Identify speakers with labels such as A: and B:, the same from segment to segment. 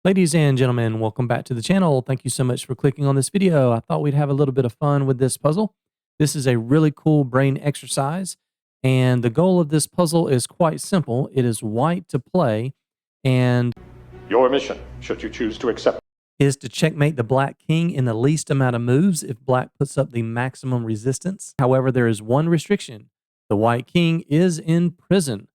A: Ladies and gentlemen, welcome back to the channel. Thank you so much for clicking on this video. I thought we'd have a little bit of fun with this puzzle. This is a really cool brain exercise, and the goal of this puzzle is quite simple. It is white to play, and
B: Your mission, should you choose to accept,
A: is to checkmate the black king in the least amount of moves if black puts up the maximum resistance. However, there is one restriction. The white king is in prison.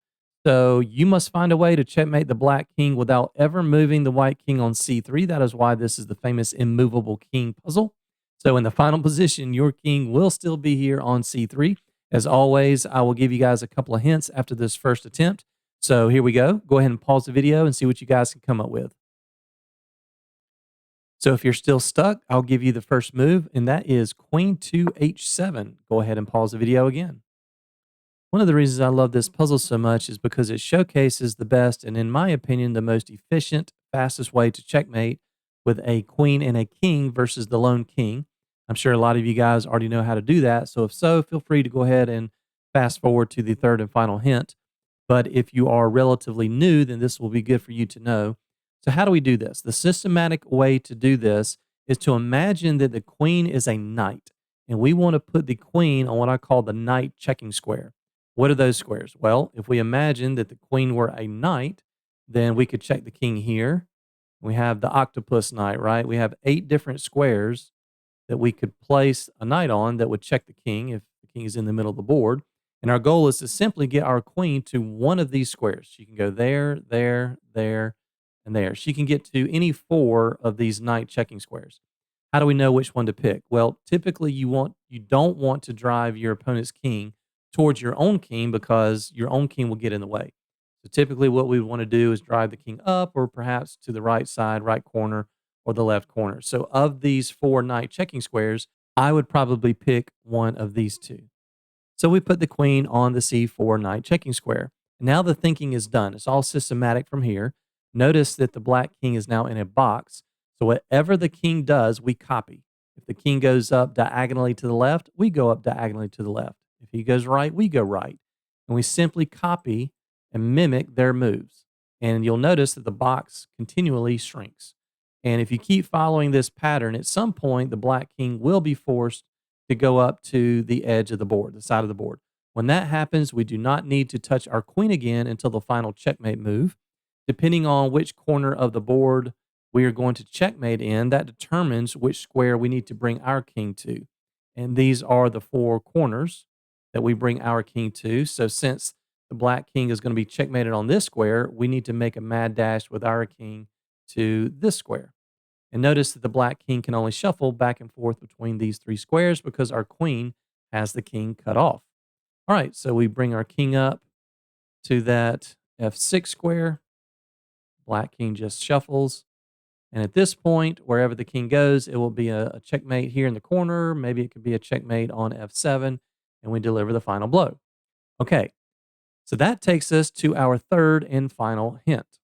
A: So you must find a way to checkmate the black king without ever moving the white king on c3. That is why this is the famous immovable king puzzle. So in the final position, your king will still be here on c3. As always, I will give you guys a couple of hints after this first attempt. So here we go. Go ahead and pause the video and see what you guys can come up with. So if you're still stuck, I'll give you the first move, and that is queen to h7. Go ahead and pause the video again. One of the reasons I love this puzzle so much is because it showcases the best and, in my opinion, the most efficient, fastest way to checkmate with a queen and a king versus the lone king. I'm sure a lot of you guys already know how to do that. So if so, feel free to go ahead and fast forward to the third and final hint. But if you are relatively new, then this will be good for you to know. So how do we do this? The systematic way to do this is to imagine that the queen is a knight, and we want to put the queen on what I call the knight checking square. What are those squares? Well, if we imagine that the queen were a knight, then we could check the king here. We have the octopus knight, right? We have 8 different squares that we could place a knight on that would check the king if the king is in the middle of the board. And our goal is to simply get our queen to one of these squares. She can go there, there, there, and there. She can get to any 4 of these knight checking squares. How do we know which one to pick? Well, typically you don't want to drive your opponent's king towards your own king because your own king will get in the way. So typically what we want to do is drive the king up or perhaps to the right side, right corner, or the left corner. So of these 4 knight checking squares, I would probably pick one of these 2. So we put the queen on the c4 knight checking square. Now the thinking is done. It's all systematic from here. Notice that the black king is now in a box. So whatever the king does, we copy. If the king goes up diagonally to the left, we go up diagonally to the left. If he goes right, we go right. And we simply copy and mimic their moves. And you'll notice that the box continually shrinks. And if you keep following this pattern, at some point, the black king will be forced to go up to the edge of the board, the side of the board. When that happens, we do not need to touch our queen again until the final checkmate move. Depending on which corner of the board we are going to checkmate in, that determines which square we need to bring our king to. And these are the 4 corners that we bring our king to. So since the black king is going to be checkmated on this square, we need to make a mad dash with our king to this square. And notice that the black king can only shuffle back and forth between these 3 squares because our queen has the king cut off. All right, so we bring our king up to that f6 square. Black king just shuffles. And at this point, wherever the king goes, it will be a checkmate here in the corner. Maybe it could be a checkmate on f7, and we deliver the final blow. Okay, so that takes us to our third and final hint.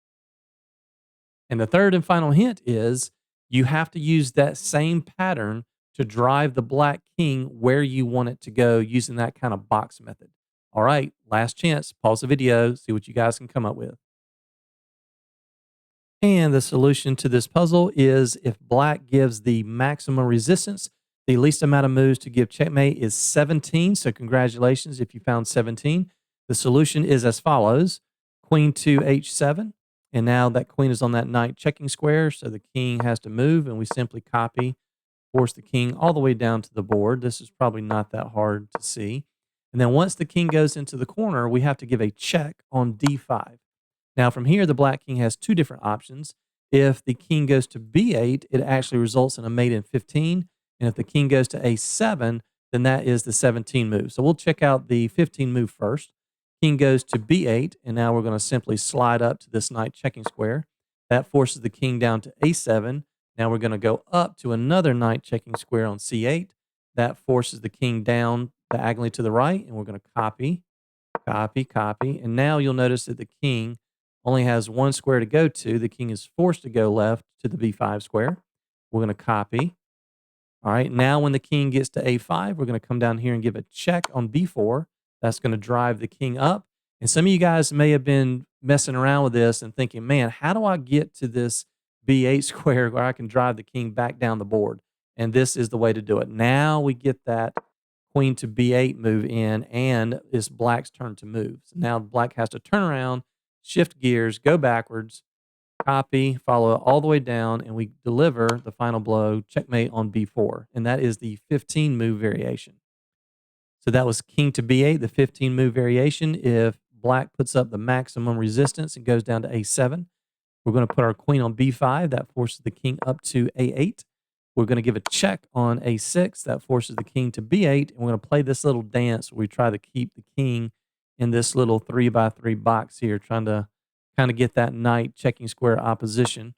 A: And the third and final hint is you have to use that same pattern to drive the black king where you want it to go using that kind of box method. All right, last chance. Pause the video, see what you guys can come up with. And the solution to this puzzle is if black gives the maximum resistance, the least amount of moves to give checkmate is 17. So congratulations if you found 17. The solution is as follows. Queen to h7. And now that queen is on that knight checking square, so the king has to move, and we simply copy, force the king all the way down to the board. This is probably not that hard to see. And then once the king goes into the corner, we have to give a check on d5. Now from here, the black king has 2 different options. If the king goes to b8, it actually results in a mate in 15. And if the king goes to a7, then that is the 17 move. So we'll check out the 15 move first. King goes to b8, and now we're going to simply slide up to this knight checking square. That forces the king down to a7. Now we're going to go up to another knight checking square on c8. That forces the king down diagonally to the right, and we're going to copy, copy, copy. And now you'll notice that the king only has 1 square to go to. The king is forced to go left to the b5 square. We're going to copy. All right, now when the king gets to a5, we're going to come down here and give a check on b4. That's going to drive the king up. And some of you guys may have been messing around with this and thinking, man, how do I get to this B8 square where I can drive the king back down the board. And this is the way to do it. Now we get that queen to B8 move in, and it's black's turn to move. So now black has to turn around, shift gears, go backwards, copy, follow it all the way down, and we deliver the final blow, checkmate on B4. And that is the 15 move variation. So that was king to B8, the 15 move variation. If black puts up the maximum resistance and goes down to A7, we're going to put our queen on B5. That forces the king up to A8. We're going to give a check on A6. That forces the king to B8. And we're going to play this little dance where we try to keep the king in this little 3x3 box here, trying to kind of get that knight checking square opposition.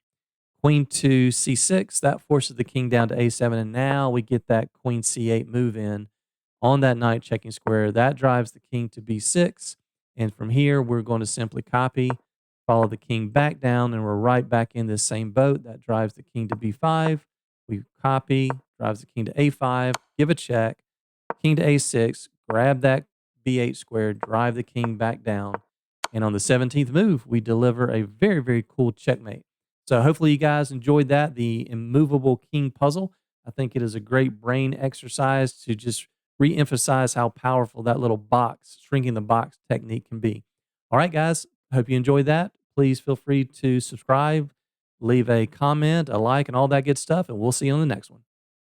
A: Queen to C6. That forces the king down to A7. And now we get that queen C8 move in on that knight checking square. That drives the king to B6. And from here, we're going to simply copy, follow the king back down, and we're right back in this same boat. That drives the king to B5. We copy, drives the king to A5, give a check, king to A6, grab that B8 square, drive the king back down. And on the 17th move, we deliver a very, very cool checkmate. So hopefully you guys enjoyed that, the immovable king puzzle. I think it is a great brain exercise to just re-emphasize how powerful that little box, shrinking the box technique can be. All right, guys, hope you enjoyed that. Please feel free to subscribe, leave a comment, a like, and all that good stuff, and we'll see you on the next one.